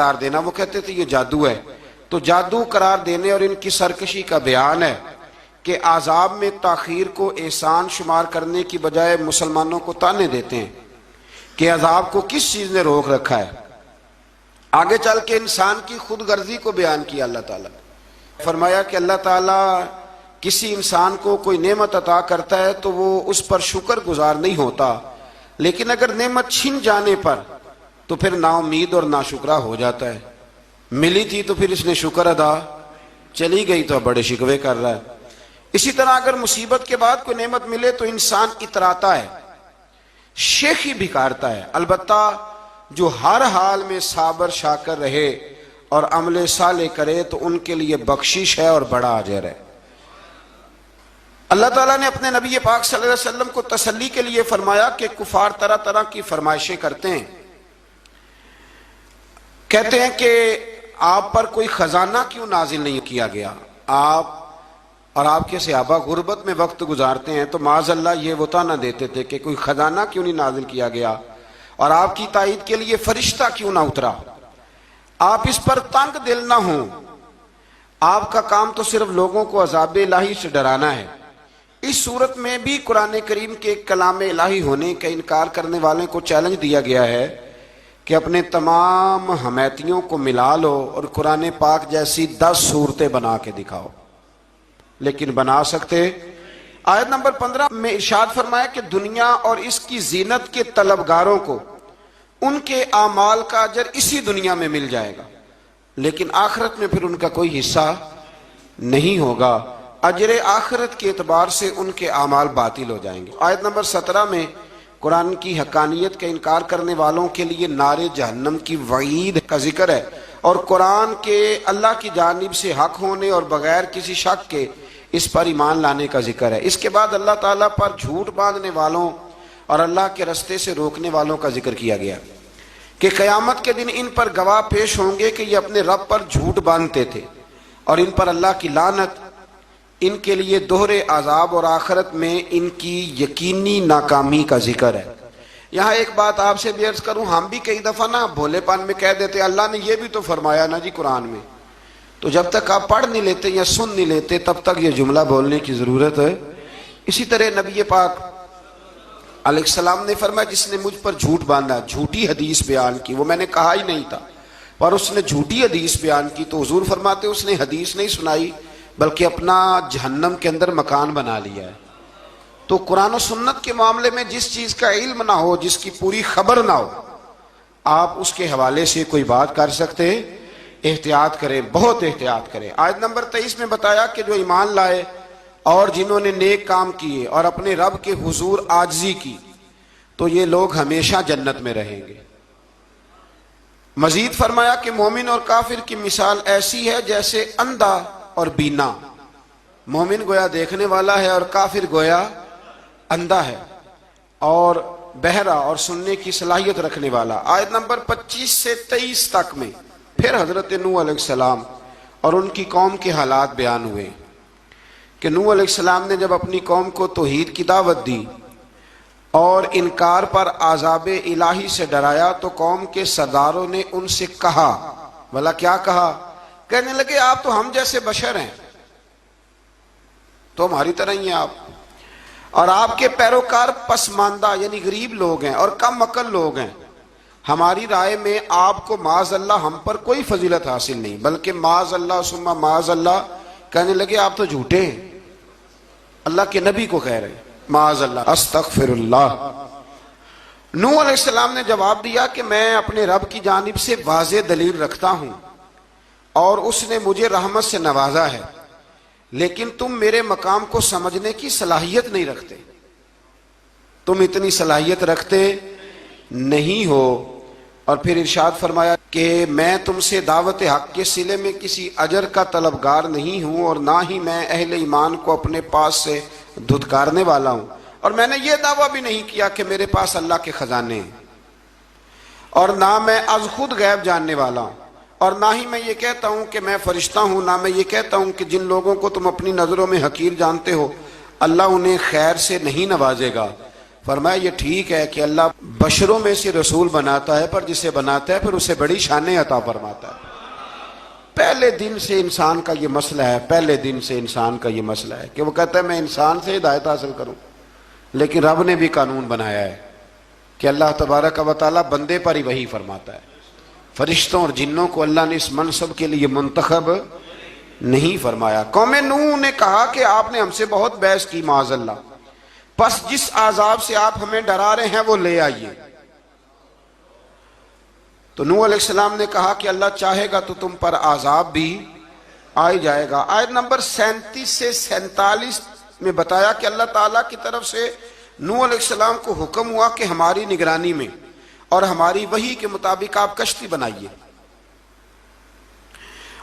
قرار دینا، وہ کہتے تھے یہ جادو ہے، تو جادو قرار دینے اور ان کی سرکشی کا بیان ہے کہ عذاب میں تاخیر کو احسان شمار کرنے کی بجائے مسلمانوں کو تانے دیتے ہیں کہ عذاب کو کس چیز نے روک رکھا ہے۔ آگے چل کے انسان کی خود غرضی کو بیان کیا اللہ تعالیٰ، فرمایا کہ اللہ تعالیٰ کسی انسان کو کوئی نعمت عطا کرتا ہے تو وہ اس پر شکر گزار نہیں ہوتا، لیکن اگر نعمت چھن جانے پر تو پھر نا امید اور ناشکرا ہو جاتا ہے۔ ملی تھی تو پھر اس نے شکر ادا، چلی گئی تو بڑے شکوے کر رہا ہے۔ اسی طرح اگر مصیبت کے بعد کوئی نعمت ملے تو انسان اتراتا ہے، شیخی بھکارتا ہے۔ البتہ جو ہر حال میں صابر شاکر رہے اور عمل صالح کرے تو ان کے لیے بخشش ہے اور بڑا اجر ہے۔ اللہ تعالیٰ نے اپنے نبی پاک صلی اللہ علیہ وسلم کو تسلی کے لیے فرمایا کہ کفار طرح طرح کی فرمائشیں کرتے ہیں، کہتے ہیں کہ آپ پر کوئی خزانہ کیوں نازل نہیں کیا گیا، آپ اور آپ کے صحابہ غربت میں وقت گزارتے ہیں، تو معاذ اللہ یہ وہ طعنہ دیتے تھے کہ کوئی خزانہ کیوں نہیں نازل کیا گیا، اور آپ کی تائید کے لیے فرشتہ کیوں نہ اترا۔ آپ اس پر تنگ دل نہ ہوں، آپ کا کام تو صرف لوگوں کو عذاب الہی سے ڈرانا ہے۔ اس صورت میں بھی قرآن کریم کے کلام الہی ہونے کا انکار کرنے والے کو چیلنج دیا گیا ہے کہ اپنے تمام حمیتیوں کو ملا لو اور قرآن پاک جیسی 10 صورتیں بنا کے دکھاؤ، لیکن بنا سکتے؟ آیت نمبر 15 میں ارشاد فرمایا کہ دنیا اور اس کی زینت کے طلبگاروں کو ان کے اعمال کا اجر اسی دنیا میں مل جائے گا، لیکن آخرت میں پھر ان کا کوئی حصہ نہیں ہوگا، اجر آخرت کے اعتبار سے ان کے اعمال باطل ہو جائیں گے۔ آیت نمبر 17 میں قرآن کی حقانیت کا انکار کرنے والوں کے لیے نار جہنم کی وعید کا ذکر ہے، اور قرآن کے اللہ کی جانب سے حق ہونے اور بغیر کسی شک کے اس پر ایمان لانے کا ذکر ہے۔ اس کے بعد اللہ تعالیٰ پر جھوٹ باندھنے والوں اور اللہ کے رستے سے روکنے والوں کا ذکر کیا گیا کہ قیامت کے دن ان پر گواہ پیش ہوں گے کہ یہ اپنے رب پر جھوٹ باندھتے تھے، اور ان پر اللہ کی لعنت، ان کے لیے دوہرے عذاب اور آخرت میں ان کی یقینی ناکامی کا ذکر ہے۔ یہاں ایک بات آپ سے بھی عرض کروں، ہم بھی کئی دفعہ نا بھولے پان میں کہہ دیتے اللہ نے یہ بھی تو فرمایا نا جی قرآن میں، تو جب تک آپ پڑھ نہیں لیتے یا سن نہیں لیتے تب تک یہ جملہ بولنے کی ضرورت ہے۔ اسی طرح نبی پاک علیہ السلام نے فرمایا جس نے مجھ پر جھوٹ باندھا، جھوٹی حدیث بیان کی، وہ میں نے کہا ہی نہیں تھا پر اس نے جھوٹی حدیث بیان کی، تو حضور فرماتے اس نے حدیث نہیں سنائی بلکہ اپنا جہنم کے اندر مکان بنا لیا ہے۔ تو قرآن و سنت کے معاملے میں جس چیز کا علم نہ ہو، جس کی پوری خبر نہ ہو، آپ اس کے حوالے سے کوئی بات کر سکتے؟ احتیاط کریں، بہت احتیاط کریں۔ آیت نمبر 23 میں بتایا کہ جو ایمان لائے اور جنہوں نے نیک کام کیے اور اپنے رب کے حضور عاجزی کی تو یہ لوگ ہمیشہ جنت میں رہیں گے۔ مزید فرمایا کہ مومن اور کافر کی مثال ایسی ہے جیسے اندھا اور بینا، مومن گویا دیکھنے والا ہے اور کافر گویا اندھا ہے اور بہرا اور سننے کی صلاحیت رکھنے والا۔ آیت نمبر 25 سے 23 تک میں پھر حضرت نوح علیہ السلام اور ان کی قوم کے حالات بیان ہوئے کہ نوح علیہ السلام نے جب اپنی قوم کو توحید کی دعوت دی اور انکار پر عذاب الہی سے ڈرایا تو قوم کے سرداروں نے ان سے کہا، بھلا کیا کہا؟ کہنے لگے آپ تو ہم جیسے بشر ہیں، تو ہماری طرح ہی ہیں آپ، اور آپ کے پیروکار پسماندہ یعنی غریب لوگ ہیں اور کم عقل لوگ ہیں، ہماری رائے میں آپ کو معاذ اللہ ہم پر کوئی فضیلت حاصل نہیں، بلکہ معاذ اللہ ثم معاذ اللہ۔ کہنے لگے آپ تو جھوٹے ہیں، اللہ کے نبی کو کہہ رہے ہیں معاذ اللہ، استغفر اللہ۔ نوح علیہ السلام نے جواب دیا کہ میں اپنے رب کی جانب سے واضح دلیل رکھتا ہوں اور اس نے مجھے رحمت سے نوازا ہے، لیکن تم میرے مقام کو سمجھنے کی صلاحیت نہیں رکھتے، تم اتنی صلاحیت رکھتے نہیں ہو۔ اور پھر ارشاد فرمایا کہ میں تم سے دعوت حق کے صلے میں کسی اجر کا طلبگار نہیں ہوں اور نہ ہی میں اہل ایمان کو اپنے پاس سے دھتکارنے والا ہوں، اور میں نے یہ دعویٰ بھی نہیں کیا کہ میرے پاس اللہ کے خزانے ہیں، اور نہ میں از خود غیب جاننے والا ہوں، اور نہ ہی میں یہ کہتا ہوں کہ میں فرشتہ ہوں، نہ میں یہ کہتا ہوں کہ جن لوگوں کو تم اپنی نظروں میں حقیر جانتے ہو اللہ انہیں خیر سے نہیں نوازے گا۔ فرمایا یہ ٹھیک ہے کہ اللہ بشروں میں سے رسول بناتا ہے، پر جسے بناتا ہے پھر اسے بڑی شانیں عطا فرماتا ہے۔ پہلے دن سے انسان کا یہ مسئلہ ہے، پہلے دن سے انسان کا یہ مسئلہ ہے کہ وہ کہتا ہے میں انسان سے ہدایت حاصل کروں، لیکن رب نے بھی قانون بنایا ہے کہ اللہ تبارک و تعالیٰ بندے پر ہی وحی فرماتا ہے۔ فرشتوں اور جنوں کو اللہ نے اس منصب کے لیے منتخب نہیں فرمایا۔ قوم نوح نے کہا کہ آپ نے ہم سے بہت بحث کی معاذ اللہ، پس جس عذاب سے آپ ہمیں ڈرا رہے ہیں وہ لے آئیے۔ تو نوح علیہ السلام نے کہا کہ اللہ چاہے گا تو تم پر عذاب بھی آ جائے گا۔ آیت نمبر 37 سے 47 میں بتایا کہ اللہ تعالیٰ کی طرف سے نوح علیہ السلام کو حکم ہوا کہ ہماری نگرانی میں اور ہماری وحی کے مطابق آپ کشتی بنائیے،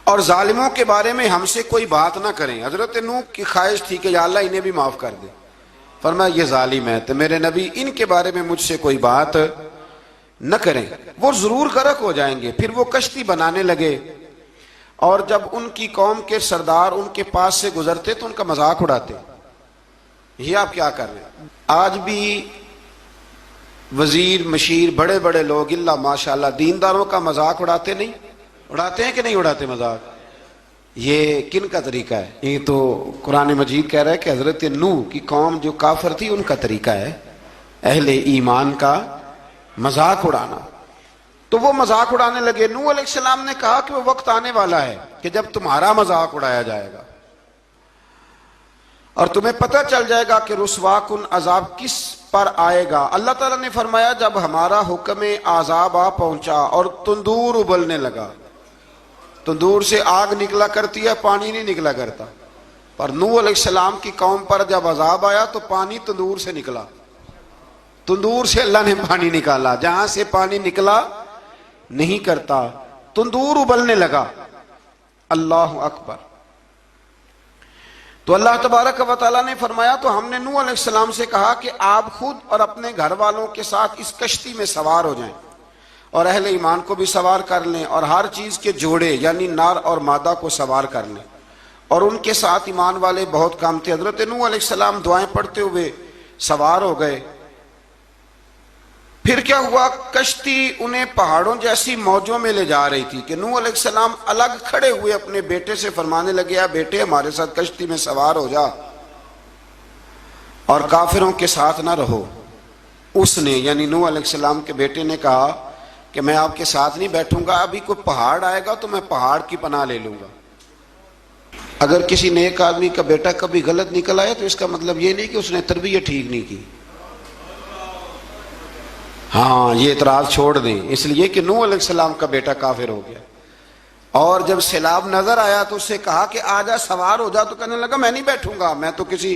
اور ظالموں کے بارے میں ہم سے کوئی بات نہ کریں۔ حضرت نوح کی خواہش تھی کہ یا اللہ انہیں بھی معاف کر دے، فرمایا یہ ظالم ہے تو میرے نبی ان کے بارے میں مجھ سے کوئی بات نہ کریں، وہ ضرور غرق ہو جائیں گے۔ پھر وہ کشتی بنانے لگے، اور جب ان کی قوم کے سردار ان کے پاس سے گزرتے تو ان کا مذاق اڑاتے۔ یہ آپ کیا کر رہے ہیں؟ آج بھی وزیر مشیر بڑے بڑے لوگ اللہ ماشاءاللہ دینداروں کا مذاق اڑاتے نہیں؟ اڑاتے ہیں کہ نہیں اڑاتے مذاق؟ یہ کن کا طریقہ ہے؟ یہ تو قرآن مجید کہہ رہا ہے کہ حضرت نوح کی قوم جو کافر تھی ان کا طریقہ ہے اہل ایمان کا مذاق اڑانا۔ تو وہ مذاق اڑانے لگے۔ نوح علیہ السلام نے کہا کہ وہ وقت آنے والا ہے کہ جب تمہارا مذاق اڑایا جائے گا اور تمہیں پتہ چل جائے گا کہ رسوا کن عذاب کس پر آئے گا۔ اللہ تعالیٰ نے فرمایا جب ہمارا حکم عذاب آ پہنچا اور تندور ابلنے لگا، تندور سے آگ نکلا کرتی ہے، پانی نہیں نکلا کرتا، پر نوح علیہ السلام کی قوم پر جب عذاب آیا تو پانی تندور سے نکلا، تندور سے اللہ نے پانی نکالا، جہاں سے پانی نکلا نہیں کرتا، تندور ابلنے لگا۔ اللہ اکبر۔ تو اللہ تبارک و تعالیٰ نے فرمایا تو ہم نے نوح علیہ السلام سے کہا کہ آپ خود اور اپنے گھر والوں کے ساتھ اس کشتی میں سوار ہو جائیں اور اہل ایمان کو بھی سوار کر لیں، اور ہر چیز کے جوڑے یعنی نار اور مادہ کو سوار کر لیں۔ اور ان کے ساتھ ایمان والے بہت کام تھے۔ حضرت نوح علیہ السلام دعائیں پڑھتے ہوئے سوار ہو گئے۔ پھر کیا ہوا؟ کشتی انہیں پہاڑوں جیسی موجوں میں لے جا رہی تھی کہ نوح علیہ السلام الگ کھڑے ہوئے اپنے بیٹے سے فرمانے لگے اے بیٹے ہمارے ساتھ کشتی میں سوار ہو جا اور کافروں کے ساتھ نہ رہو۔ اس نے یعنی نوح علیہ السلام کے بیٹے نے کہا کہ میں آپ کے ساتھ نہیں بیٹھوں گا، ابھی کوئی پہاڑ آئے گا تو میں پہاڑ کی پناہ لے لوں گا۔ اگر کسی نیک آدمی کا بیٹا کبھی غلط نکل آیا تو اس کا مطلب یہ نہیں کہ اس نے تربیت ٹھیک نہیں کی، ہاں یہ اعتراض چھوڑ دیں، اس لیے کہ نوح علیہ السلام کا بیٹا کافر ہو گیا۔ اور جب سیلاب نظر آیا تو اس سے کہا کہ آجا سوار ہو جا، تو کہنے لگا میں نہیں بیٹھوں گا، میں تو کسی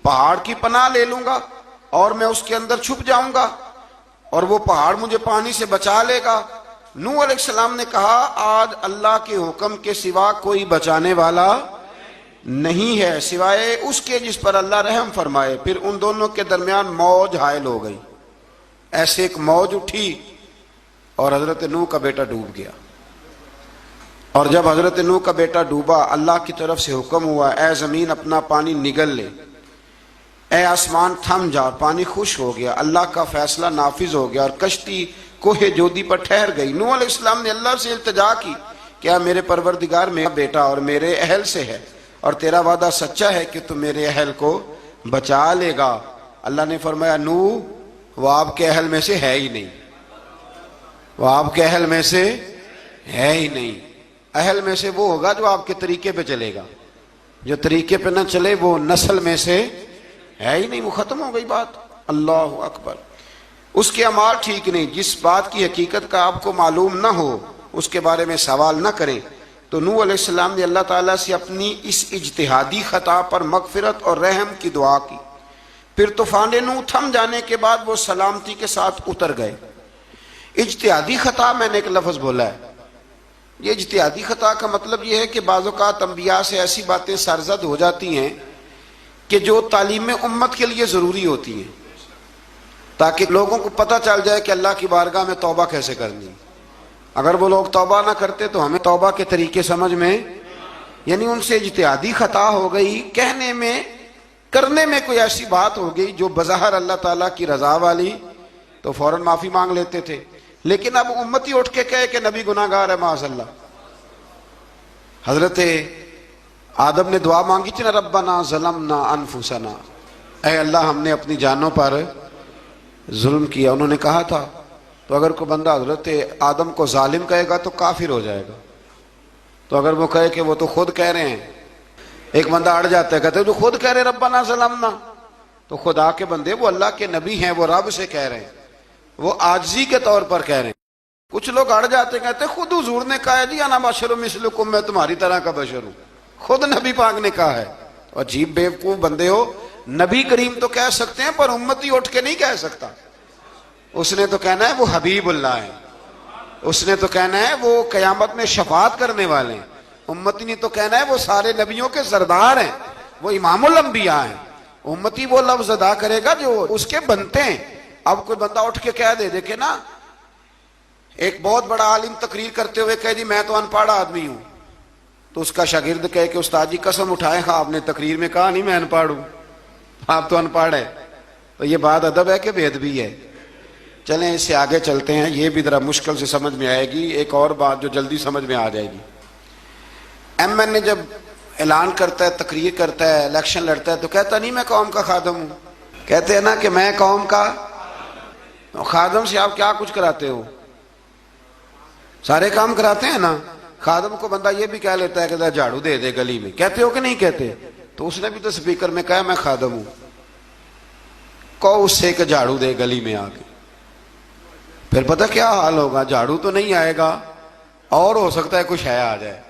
پہاڑ کی پناہ لے لوں گا اور میں اس کے اندر چھپ جاؤں گا اور وہ پہاڑ مجھے پانی سے بچا لے گا۔ نوح علیہ السلام نے کہا آج اللہ کے حکم کے سوا کوئی بچانے والا نہیں ہے سوائے اس کے جس پر اللہ رحم فرمائے۔ پھر ان دونوں کے درمیان موج حائل ہو گئی، ایسے ایک موج اٹھی اور حضرت نوح کا بیٹا ڈوب گیا۔ اور جب حضرت نوح کا بیٹا ڈوبا اللہ کی طرف سے حکم ہوا اے زمین اپنا پانی نگل لے، اے آسمان تھم جا، پانی خشک ہو گیا، اللہ کا فیصلہ نافذ ہو گیا اور کشتی کوہ جودی پر ٹھہر گئی۔ نوح علیہ السلام نے اللہ سے التجا کی کہ اے میرے پروردگار میرا بیٹا اور میرے اہل سے ہے اور تیرا وعدہ سچا ہے کہ تو میرے اہل کو بچا لے گا۔ اللہ نے فرمایا نوح وہ آپ کے اہل میں سے ہے ہی نہیں، وہ آپ کے اہل میں سے ہے ہی نہیں۔ اہل میں سے وہ ہوگا جو آپ کے طریقے پہ چلے گا، جو طریقے پہ نہ چلے وہ نسل میں سے ہے ہی نہیں، وہ ختم ہو گئی بات۔ اللہ اکبر۔ اس کے اعمال ٹھیک نہیں، جس بات کی حقیقت کا آپ کو معلوم نہ ہو اس کے بارے میں سوال نہ کریں۔ تو نوح علیہ السلام نے اللہ تعالیٰ سے اپنی اس اجتہادی خطا پر مغفرت اور رحم کی دعا کی۔ پھر طوفان نوح تھم جانے کے بعد وہ سلامتی کے ساتھ اتر گئے۔ اجتہادی خطا میں نے ایک لفظ بولا ہے، یہ اجتہادی خطا کا مطلب یہ ہے کہ بعض اوقات انبیاء سے ایسی باتیں سرزد ہو جاتی ہیں کہ جو تعلیم امت کے لیے ضروری ہوتی ہیں تاکہ لوگوں کو پتہ چل جائے کہ اللہ کی بارگاہ میں توبہ کیسے کرنی۔ اگر وہ لوگ توبہ نہ کرتے تو ہمیں توبہ کے طریقے سمجھ میں، یعنی ان سے اجتہادی خطا ہو گئی، کہنے میں کرنے میں کوئی ایسی بات ہو گئی جو بظاہر اللہ تعالیٰ کی رضا والی تو فوراً معافی مانگ لیتے تھے، لیکن اب امتی اٹھ کے کہے کہ نبی گناہ گار ہے معاذ اللہ۔ حضرت آدم نے دعا مانگی تھی نا، ربنا ظلمنا انفسنا، اے اللہ ہم نے اپنی جانوں پر ظلم کیا، انہوں نے کہا تھا۔ تو اگر کوئی بندہ حضرت آدم کو ظالم کہے گا تو کافر ہو جائے گا، تو اگر وہ کہے کہ وہ تو خود کہہ رہے ہیں، ایک بندہ اڑ جاتا ہے کہتے ہیں تو خود کہہ رہے ربنا ظلمنا، تو خدا کے بندے وہ اللہ کے نبی ہیں، وہ رب سے کہہ رہے ہیں، وہ عاجزی کے طور پر کہہ رہے ہیں۔ کچھ لوگ اڑ جاتے کہتے ہیں خود حضور نے کہا ہے جی انا بشر مثلکم، میں تمہاری طرح کا بشر ہوں، خود نبی پاک نے کہا ہے۔ عجیب بیوقوف بندے ہو، نبی کریم تو کہہ سکتے ہیں پر امتی اٹھ کے نہیں کہہ سکتا۔ اس نے تو کہنا ہے وہ حبیب اللہ ہے، اس نے تو کہنا ہے وہ قیامت میں شفاعت کرنے والے ہیں، امتی نے تو کہنا ہے وہ سارے نبیوں کے سردار ہیں، وہ امام الانبیاء ہیں۔ امتی وہ لفظ ادا کرے گا جو اس کے بنتے ہیں۔ اب کوئی بندہ اٹھ کے کہہ دے، دیکھے نا ایک بہت بڑا عالم تقریر کرتے ہوئے کہے جی میں تو ان پڑھ آدمی ہوں، تو اس کا شاگرد کہے کہ استاد جی قسم اٹھائے ہاں آپ نے تقریر میں کہا نہیں میں ان پڑھ ہوں، آپ تو ان پڑھ ہے۔ تو یہ بات ادب ہے کہ بے ادبی ہے؟ چلیں اس سے آگے چلتے ہیں، یہ بھی ذرا مشکل سے سمجھ میں آئے گی۔ ایک اور بات جو جلدی سمجھ میں آ جائے گی، ایم این اے جب اعلان کرتا ہے، تقریر کرتا ہے، الیکشن لڑتا ہے تو کہتا نہیں میں قوم کا خادم ہوں، کہتے ہیں نا کہ میں قوم کا خادم سے آپ کیا کچھ کراتے ہو؟ سارے کام کراتے ہیں نا۔ خادم کو بندہ یہ بھی کہہ لیتا ہے کہ جھاڑو دے دے گلی میں، کہتے ہو کہ نہیں کہتے؟ تو اس نے بھی تو سپیکر میں کہا میں خادم ہوں، کہو اس سے کہ جھاڑو دے گلی میں آ کے، پھر پتہ کیا حال ہوگا؟ جھاڑو تو نہیں آئے گا اور ہو سکتا ہے کچھ ہے آ جائے۔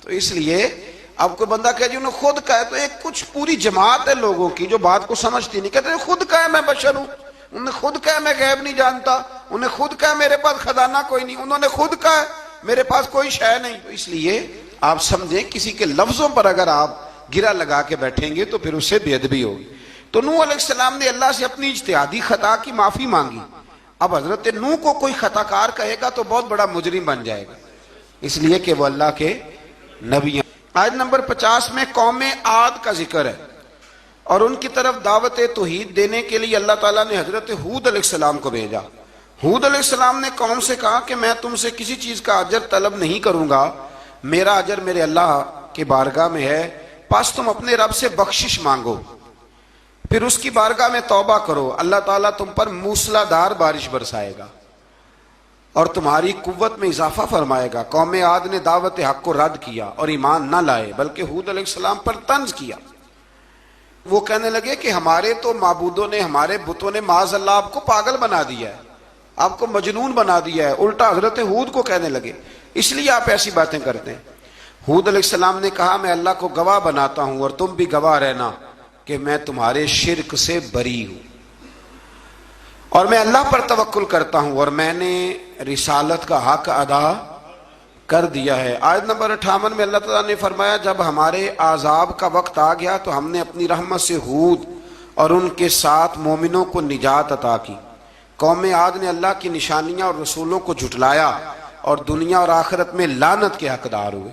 تو اس لیے اب کوئی بندہ کہ جی انہوں نے خود کہا ہے، تو ایک کچھ پوری جماعت ہے لوگوں کی جو بات کو سمجھتی نہیں، کہتے ہیں خود کہا ہے میں بشر ہوں، انہوں نے خود کہا میں غیب نہیں جانتا، انہوں نے خود کہا میرے پاس خزانہ کوئی نہیں، انہوں نے خود کہا میرے پاس کوئی شے نہیں۔ تو اس لیے آپ سمجھیں کسی کے لفظوں پر اگر آپ گرا لگا کے بیٹھیں گے تو پھر اس سے بے ادبی ہوگی۔ تو نوح علیہ السلام نے اللہ سے اپنی اجتہادی خطا کی معافی مانگی۔ اب حضرت نوح کو کوئی خطا کار کہے گا تو بہت بڑا مجرم بن جائے گا، اس لیے کہ وہ اللہ کے نبی ہیں۔ آیت نمبر 50 میں قوم عاد کا ذکر ہے، اور ان کی طرف دعوت توحید دینے کے لیے اللہ تعالیٰ نے حضرت ہود علیہ السلام کو بھیجا۔ ہود علیہ السلام نے قوم سے کہا کہ میں تم سے کسی چیز کا اجر طلب نہیں کروں گا، میرا اجر میرے اللہ کی بارگاہ میں ہے، پس تم اپنے رب سے بخشش مانگو، پھر اس کی بارگاہ میں توبہ کرو، اللہ تعالیٰ تم پر موسلا دار بارش برسائے گا اور تمہاری قوت میں اضافہ فرمائے گا۔ قوم عاد نے دعوت حق کو رد کیا اور ایمان نہ لائے، بلکہ ہود علیہ السلام پر طنز کیا۔ وہ کہنے لگے کہ ہمارے تو معبودوں نے، ہمارے بتوں نے معاذ اللہ آپ کو پاگل بنا دیا ہے، آپ کو مجنون بنا دیا ہے، الٹا حضرت ہود کو کہنے لگے، اس لیے آپ ایسی باتیں کرتے ہیں۔ ہود علیہ السلام نے کہا میں اللہ کو گواہ بناتا ہوں اور تم بھی گواہ رہنا کہ میں تمہارے شرک سے بری ہوں، اور میں اللہ پر توکل کرتا ہوں، اور میں نے رسالت کا حق ادا کر دیا ہے۔ آیت نمبر 58 میں اللہ تعالیٰ نے فرمایا جب ہمارے عذاب کا وقت آ گیا تو ہم نے اپنی رحمت سے ہود اور ان کے ساتھ مومنوں کو نجات عطا کی۔ قوم عاد نے اللہ کی نشانیاں اور رسولوں کو جھٹلایا اور دنیا اور آخرت میں لعنت کے حقدار ہوئے۔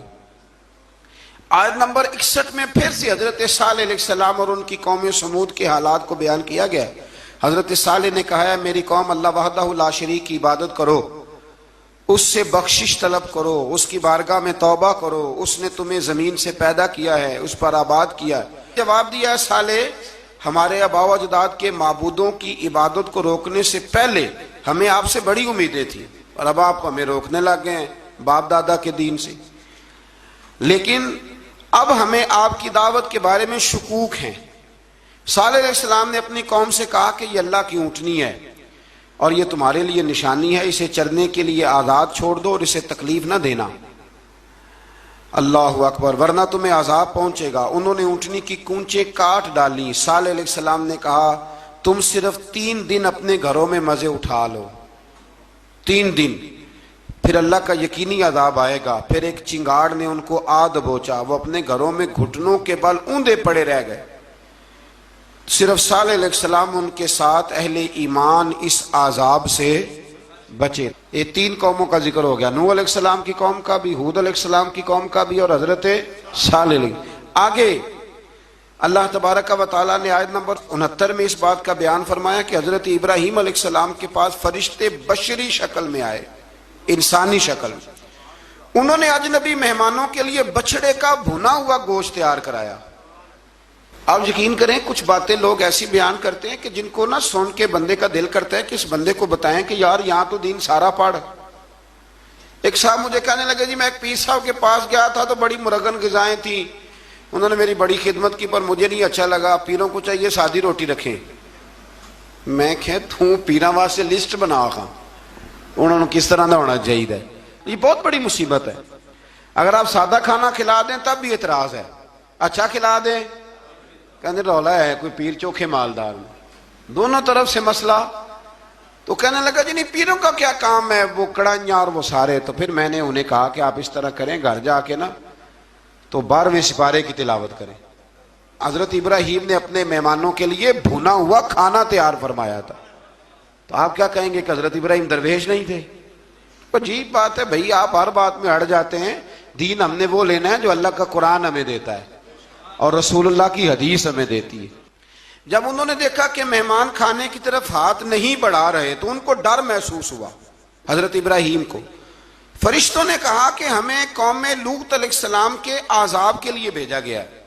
آیت نمبر 61 میں پھر سے حضرت صالح علیہ السلام اور ان کی قوم سمود کے حالات کو بیان کیا گیا ہے۔ حضرت صالح نے کہا ہے میری قوم اللہ وحدہ لا شریک کی عبادت کرو، اس سے بخشش طلب کرو، اس کی بارگاہ میں توبہ کرو، اس نے تمہیں زمین سے پیدا کیا ہے، اس پر آباد کیا ہے۔ جواب دیا ہے صالح ہمارے آباء و اجداد کے معبودوں کی عبادت کو روکنے سے پہلے ہمیں آپ سے بڑی امیدیں تھیں، اور اب آپ ہمیں روکنے لگ گئے ہیں باپ دادا کے دین سے، لیکن اب ہمیں آپ کی دعوت کے بارے میں شکوک ہیں۔ صالح علیہ السلام نے اپنی قوم سے کہا کہ یہ اللہ کی اونٹنی ہے اور یہ تمہارے لیے نشانی ہے، اسے چرنے کے لیے آزاد چھوڑ دو اور اسے تکلیف نہ دینا، اللہ اکبر، ورنہ تمہیں عذاب پہنچے گا۔ انہوں نے اونٹنی کی کونچیں کاٹ ڈالی۔ صالح علیہ السلام نے کہا تم صرف 3 دن اپنے گھروں میں مزے اٹھا لو، 3 دن، پھر اللہ کا یقینی عذاب آئے گا۔ پھر ایک چنگاڑ نے ان کو آ دبوچا، وہ اپنے گھروں میں گھٹنوں کے بل اوندے پڑے رہ گئے۔ صرف صالح علیہ السلام ان کے ساتھ اہل ایمان اس عذاب سے بچے۔ یہ 3 قوموں کا ذکر ہو گیا، نوح علیہ السلام کی قوم کا بھی، ہود علیہ السلام کی قوم کا بھی، اور حضرت صالح علیہ۔ آگے اللہ تبارک و تعالیٰ نے آیت نمبر 69 میں اس بات کا بیان فرمایا کہ حضرت ابراہیم علیہ السلام کے پاس فرشتے بشری شکل میں آئے، انسانی شکل میں. انہوں نے اجنبی مہمانوں کے لیے بچڑے کا بھنا ہوا گوشت تیار کرایا. آپ یقین کریں کچھ باتیں لوگ ایسی بیان کرتے ہیں کہ جن کو نہ سن کے بندے کا دل کرتا ہے کہ اس بندے کو بتائیں کہ یار یہاں تو دین سارا پڑھ. ایک صاحب مجھے کہنے لگے جی میں ایک پیر صاحب کے پاس گیا تھا تو بڑی مرغن غذائیں تھیں، انہوں نے میری بڑی خدمت کی پر مجھے نہیں اچھا لگا، پیروں کو چاہیے سادی روٹی رکھیں. میں کہ توں پیراں واسطے لسٹ بنا کھاں انہوں نے کس طرح دا ہونا چاہیے. یہ بہت بڑی مصیبت ہے. اگر آپ سادہ کھانا کھلا دیں تب بھی اعتراض ہے، اچھا کھلا دیں کہنے رولا ہے کوئی پیر چوکھے مالدار میں. دونوں طرف سے مسئلہ. تو کہنے لگا جی نہیں پیروں کا کیا کام ہے، وہ کڑائیاں اور وہ سارے. تو پھر میں نے انہیں کہا کہ آپ اس طرح کریں، گھر جا کے نا تو 12ویں سپارے کی تلاوت کریں. حضرت ابراہیم نے اپنے مہمانوں کے لیے بھونا ہوا کھانا تیار فرمایا تھا. تو آپ کیا کہیں گے کہ حضرت ابراہیم درویش نہیں تھے؟ عجیب بات ہے بھائی، آپ ہر بات میں اڑ جاتے ہیں. دین ہم نے وہ لینا ہے جو اللہ کا قرآن ہمیں دیتا ہے اور رسول اللہ کی حدیث ہمیں دیتی ہے. جب انہوں نے دیکھا کہ مہمان کھانے کی طرف ہاتھ نہیں بڑھا رہے تو ان کو ڈر محسوس ہوا. حضرت ابراہیم کو فرشتوں نے کہا کہ ہمیں قوم لوط علیہ السلام کے عذاب کے لیے بھیجا گیا ہے.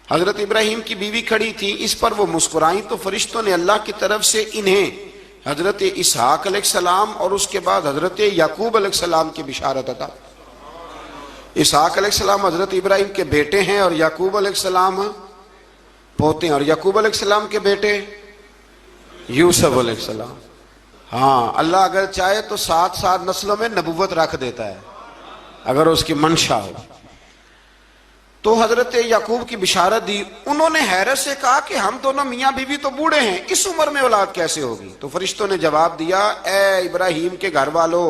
حضرت ابراہیم کی بیوی کھڑی تھی، اس پر وہ مسکرائیں تو فرشتوں نے اللہ کی طرف سے انہیں حضرت اسحاق علیہ السلام اور اس کے بعد حضرت یعقوب علیہ السلام کی بشارت عطا. اسحاق علیہ السلام حضرت ابراہیم کے بیٹے ہیں اور یعقوب علیہ السلام پوتے ہیں، اور یعقوب علیہ السلام کے بیٹے یوسف علیہ السلام. ہاں اللہ اگر چاہے تو 7 نسلوں میں نبوت رکھ دیتا ہے اگر اس کی منشا ہو. تو حضرت یعقوب کی بشارت دی. انہوں نے حیرت سے کہا کہ ہم دونوں میاں بیوی تو بوڑھے ہیں، اس عمر میں اولاد کیسے ہوگی؟ تو فرشتوں نے جواب دیا اے ابراہیم کے گھر والو،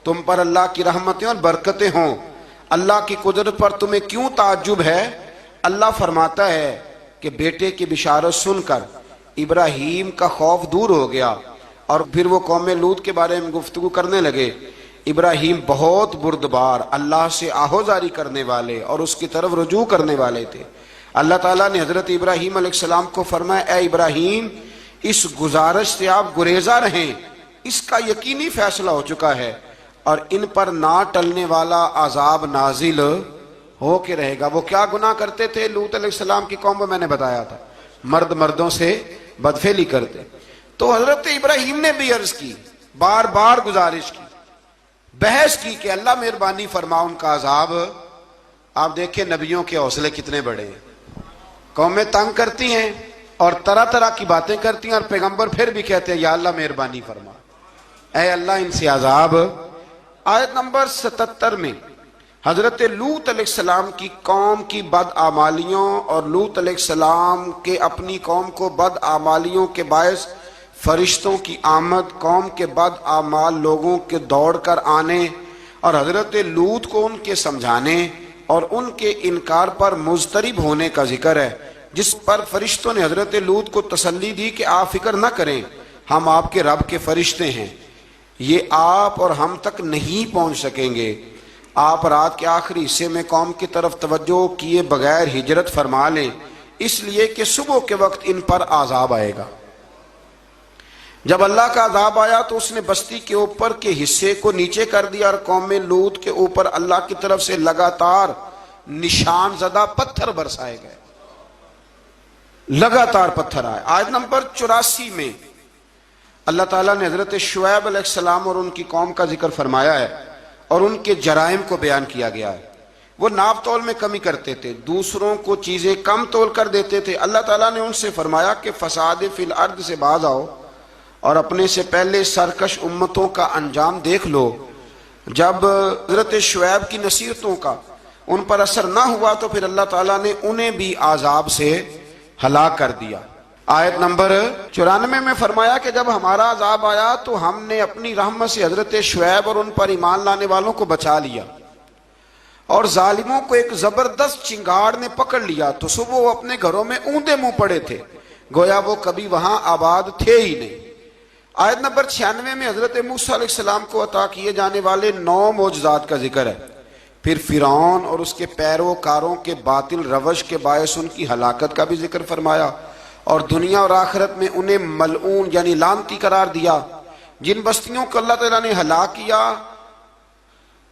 تم پر اللہ کی رحمتیں اور برکتیں ہوں. اللہ کی قدرت پر تمہیں کیوں تعجب ہے؟ اللہ فرماتا ہے کہ بیٹے کی بشارت سن کر ابراہیم کا خوف دور ہو گیا اور پھر وہ قوم لوط کے بارے میں گفتگو کرنے لگے. ابراہیم بہت بردبار، اللہ سے آہوزاری کرنے والے اور اس کی طرف رجوع کرنے والے تھے. اللہ تعالیٰ نے حضرت ابراہیم علیہ السلام کو فرمایا اے ابراہیم اس گزارش سے آپ گریزاں رہیں، اس کا یقینی فیصلہ ہو چکا ہے اور ان پر نہ ٹلنے والا عذاب نازل ہو کے رہے گا. وہ کیا گناہ کرتے تھے؟ لوط علیہ السلام کی قوم کو میں نے بتایا تھا، مرد مردوں سے بدفعلی کرتے. تو حضرت ابراہیم نے بھی عرض کی، بار بار گزارش کی، بحث کی کہ اللہ مہربانی فرما ان کا عذاب. آپ دیکھیں نبیوں کے حوصلے کتنے بڑے ہیں. قومیں تنگ کرتی ہیں اور طرح طرح کی باتیں کرتی ہیں اور پیغمبر پھر بھی کہتے ہیں یا اللہ مہربانی فرما، اے اللہ ان سے عذاب. آیت نمبر 77 میں حضرت لوط علیہ السلام کی قوم کی بدعمالیوں اور لوط علیہ السلام کے اپنی قوم کو بدعمالیوں کے باعث فرشتوں کی آمد، قوم کے بدعمال لوگوں کے دوڑ کر آنے اور حضرت لوط کو ان کے سمجھانے اور ان کے انکار پر مضطرب ہونے کا ذکر ہے، جس پر فرشتوں نے حضرت لوط کو تسلی دی کہ آپ فکر نہ کریں، ہم آپ کے رب کے فرشتے ہیں، یہ آپ اور ہم تک نہیں پہنچ سکیں گے. آپ رات کے آخری حصے میں قوم کی طرف توجہ کیے بغیر ہجرت فرما لیں، اس لیے کہ صبح کے وقت ان پر عذاب آئے گا. جب اللہ کا عذاب آیا تو اس نے بستی کے اوپر کے حصے کو نیچے کر دیا اور قوم لوط کے اوپر اللہ کی طرف سے لگاتار نشان زدہ پتھر برسائے گئے. لگاتار پتھر آئے. آیت نمبر 84 میں اللہ تعالیٰ نے حضرت شعیب علیہ السلام اور ان کی قوم کا ذکر فرمایا ہے اور ان کے جرائم کو بیان کیا گیا ہے. وہ ناپ تول میں کمی کرتے تھے، دوسروں کو چیزیں کم تول کر دیتے تھے. اللہ تعالیٰ نے ان سے فرمایا کہ فساد فی الارض سے باز آؤ اور اپنے سے پہلے سرکش امتوں کا انجام دیکھ لو. جب حضرت شعیب کی نصیحتوں کا ان پر اثر نہ ہوا تو پھر اللہ تعالیٰ نے انہیں بھی عذاب سے ہلاک کر دیا. آیت نمبر 94 میں فرمایا کہ جب ہمارا عذاب آیا تو ہم نے اپنی رحمت سے حضرت شعیب اور ان پر ایمان لانے والوں کو بچا لیا اور ظالموں کو ایک زبردست چنگاڑ نے پکڑ لیا تو صبح وہ اپنے گھروں میں اوندے منہ پڑے تھے، گویا وہ کبھی وہاں آباد تھے ہی نہیں. آیت نمبر 96 میں حضرت موسیٰ علیہ السلام کو عطا کیے جانے والے 9 معجزات کا ذکر ہے. پھر فرعون اور اس کے پیروکاروں کے باطل روش کے باعث ان کی ہلاکت کا بھی ذکر فرمایا، اور دنیا اور آخرت میں انہیں ملعون یعنی لعنتی قرار دیا۔ جن بستیوں کو اللہ تعالیٰ نے ہلاک کیا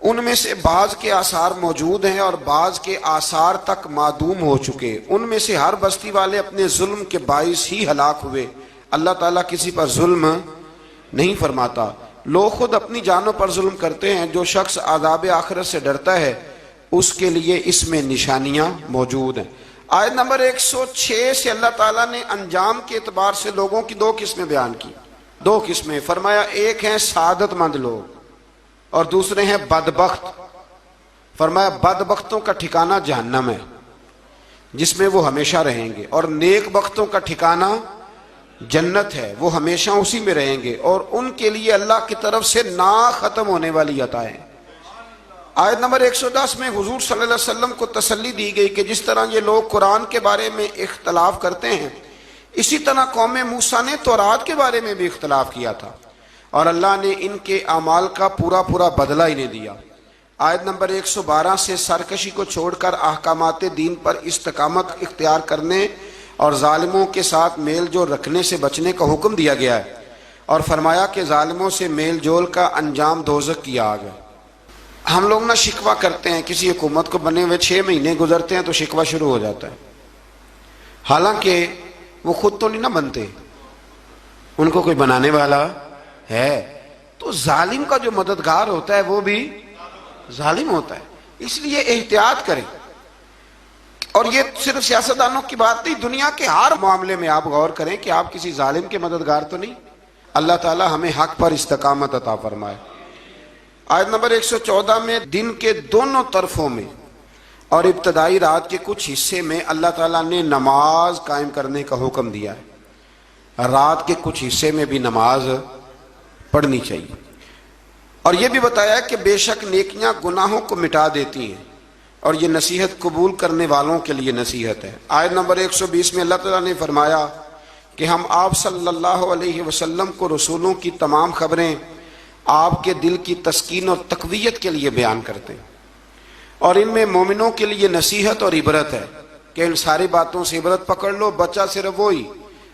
ان میں سے بعض کے آثار موجود ہیں اور بعض کے آثار تک معدوم ہو چکے۔ ان میں سے ہر بستی والے اپنے ظلم کے باعث ہی ہلاک ہوئے۔ اللہ تعالیٰ کسی پر ظلم نہیں فرماتا، لوگ خود اپنی جانوں پر ظلم کرتے ہیں۔ جو شخص عذاب آخرت سے ڈرتا ہے اس کے لیے اس میں نشانیاں موجود ہیں۔ آیت نمبر 106 سے اللہ تعالیٰ نے انجام کے اعتبار سے لوگوں کی دو قسمیں بیان کی، دو قسمیں فرمایا، ایک ہیں سعادت مند لوگ اور دوسرے ہیں بدبخت۔ فرمایا بدبختوں کا ٹھکانہ جہنم ہے جس میں وہ ہمیشہ رہیں گے، اور نیک بختوں کا ٹھکانہ جنت ہے، وہ ہمیشہ اسی میں رہیں گے، اور ان کے لیے اللہ کی طرف سے نا ختم ہونے والی عطائیں۔ آیت نمبر 110 میں حضور صلی اللہ علیہ وسلم کو تسلی دی گئی کہ جس طرح یہ لوگ قرآن کے بارے میں اختلاف کرتے ہیں، اسی طرح قوم موسیٰ نے تورات کے بارے میں بھی اختلاف کیا تھا، اور اللہ نے ان کے اعمال کا پورا بدلہ انہیں دیا۔ آیت نمبر 112 سے سرکشی کو چھوڑ کر احکامات دین پر استقامت اختیار کرنے اور ظالموں کے ساتھ میل جول رکھنے سے بچنے کا حکم دیا گیا ہے، اور فرمایا کہ ظالموں سے میل جول کا انجام دوزخ کی آگ ہے۔ ہم لوگ نہ شکوہ کرتے ہیں، کسی حکومت کو بنے ہوئے 6 مہینے گزرتے ہیں تو شکوہ شروع ہو جاتا ہے، حالانکہ وہ خود تو نہیں نہ بنتے، ان کو کوئی بنانے والا ہے۔ تو ظالم کا جو مددگار ہوتا ہے وہ بھی ظالم ہوتا ہے، اس لیے احتیاط کریں۔ اور یہ صرف سیاستدانوں کی بات نہیں، دنیا کے ہر معاملے میں آپ غور کریں کہ آپ کسی ظالم کے مددگار تو نہیں۔ اللہ تعالی ہمیں حق پر استقامت عطا فرمائے۔ آیت نمبر 114 میں دن کے دونوں طرفوں میں اور ابتدائی رات کے کچھ حصے میں اللہ تعالیٰ نے نماز قائم کرنے کا حکم دیا ہے، رات کے کچھ حصے میں بھی نماز پڑھنی چاہیے، اور یہ بھی بتایا کہ بے شک نیکیاں گناہوں کو مٹا دیتی ہیں، اور یہ نصیحت قبول کرنے والوں کے لیے نصیحت ہے۔ آیت نمبر 120 میں اللہ تعالیٰ نے فرمایا کہ ہم آپ صلی اللہ علیہ وسلم کو رسولوں کی تمام خبریں آپ کے دل کی تسکین اور تقویت کے لیے بیان کرتے ہیں، اور ان میں مومنوں کے لیے نصیحت اور عبرت ہے کہ ان ساری باتوں سے عبرت پکڑ لو۔ بچہ صرف وہی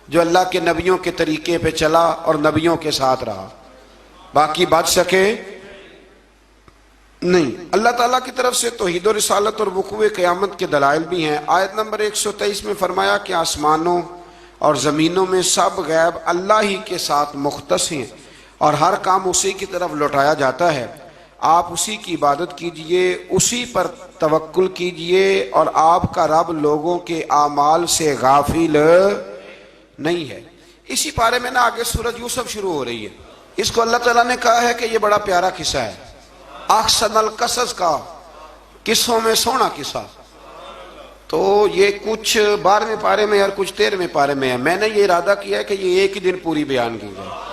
جو اللہ کے نبیوں کے طریقے پہ چلا اور نبیوں کے ساتھ رہا، باقی بچ سکے نہیں۔ اللہ تعالیٰ کی طرف سے توحید و رسالت اور وقوع قیامت کے دلائل بھی ہیں۔ آیت نمبر 123 میں فرمایا کہ آسمانوں اور زمینوں میں سب غیب اللہ ہی کے ساتھ مختص ہیں، اور ہر کام اسی کی طرف لوٹایا جاتا ہے۔ آپ اسی کی عبادت کیجئے، اسی پر توکل کیجئے، اور آپ کا رب لوگوں کے اعمال سے غافل نہیں ہے۔ اسی پارے میں نا آگے سورۃ یوسف شروع ہو رہی ہے، اس کو اللہ تعالیٰ نے کہا ہے کہ یہ بڑا پیارا قصہ ہے، احسن القصص کا، قصوں میں سونا قصہ۔ تو یہ کچھ 12ویں پارے میں اور کچھ 13ویں پارے میں ہے۔ میں نے یہ ارادہ کیا ہے کہ یہ ایک ہی دن پوری بیان کی جائے۔